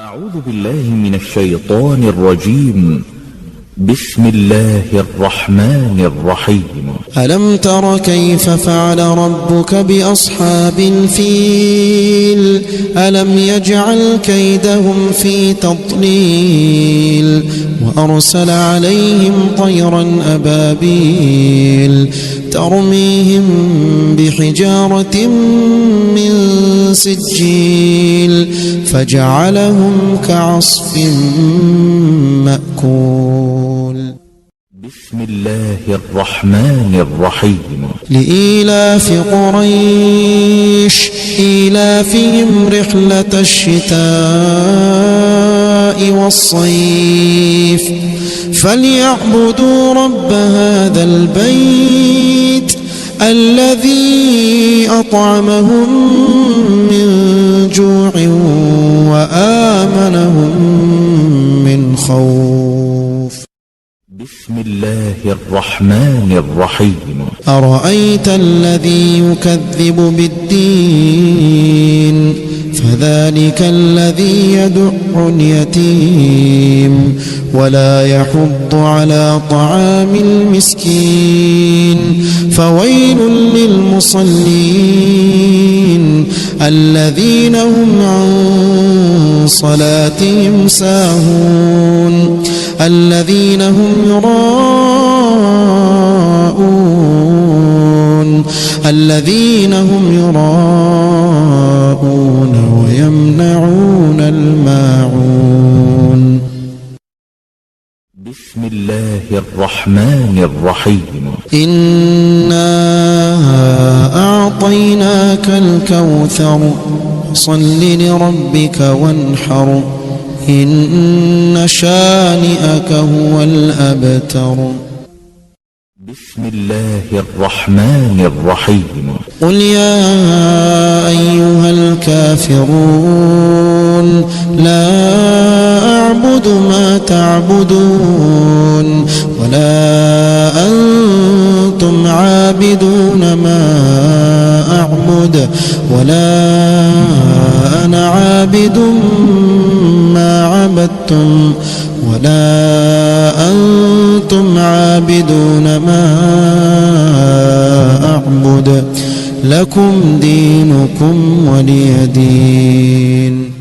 أعوذ بالله من الشيطان الرجيم. بسم الله الرحمن الرحيم. ألم تر كيف فعل ربك بأصحاب الفيل ألم يجعل كيدهم في تضليل وأرسل عليهم طيرا أبابيل ترميهم بحجارة من سجيل فجعلهم كعصف مأكول. بسم الله الرحمن الرحيم. لإيلاف قريش إيلافهم رحلة الشتاء والصيف فليعبدوا رب هذا البيت الذي أطعمهم من جوع وآمنهم من خوف. بسم الله الرحمن الرحيم. أرأيت الذي يكذب بالدين فذلك الذي يدع اليتيم ولا يحض على طعام المسكين فويل للمصلين الذين هم عن صلاتهم ساهون الذين هم يراءون ويمنعون الماعون. بسم الله الرحمن الرحيم. إنا أعطيناك الكوثر صل لربك وانحر إن شانئك هو الأبتر. بسم الله الرحمن الرحيم. قل يا أيها الكافرون لا أعبد ما تعبدون ولا أنتم عابدون ما أعبد ولا أنا عابد ما عبدتم ولا أنتم عابدون ما أعبد لكم دينكم ولي دين.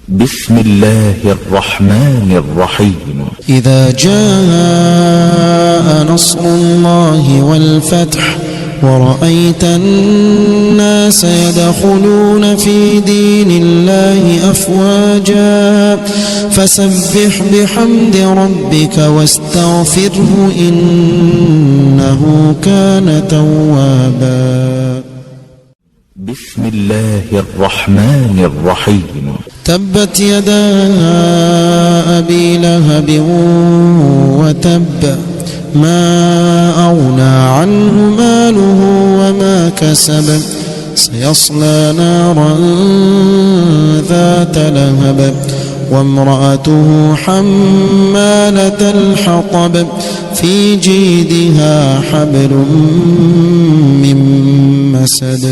بسم الله الرحمن الرحيم. إذا جاء نصر الله والفتح ورأيت الناس يدخلون في دين الله أفواجا فسبح بحمد ربك واستغفره إنه كان توابا. بسم الله الرحمن الرحيم. تبت يدا أبي لهب وتب ما أغنى عنه ماله وما كسب سيصلى نارا ذات لهب وامرأته حمالة الحطب في جيدها حبل من مسد.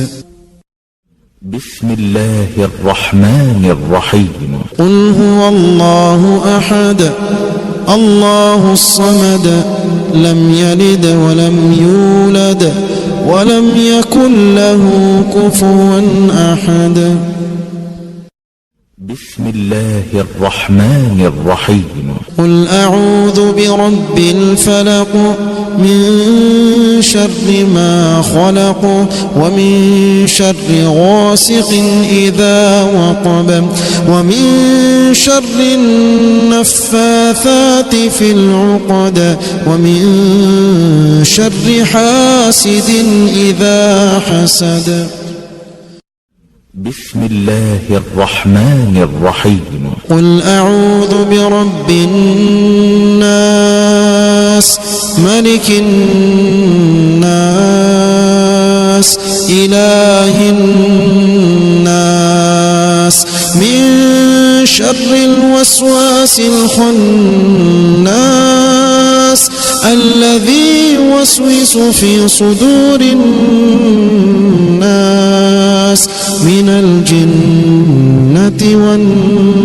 بسم الله الرحمن الرحيم. قل هو الله أحد الله الصمد لم يلد ولم يولد ولم يكن له كفوا أحد. بسم الله الرحمن الرحيم. قل أعوذ برب الفلق من شر ما خلق ومن شر غاسق إذا وقب ومن شر النفاثات في العقد ومن شر حاسد إذا حسد. بسم الله الرحمن الرحيم. قل أعوذ برب الناس ملك الناس إله الناس من شر الوسواس الخناس الذي يوسوس في صدور الناس من الجنة والناس.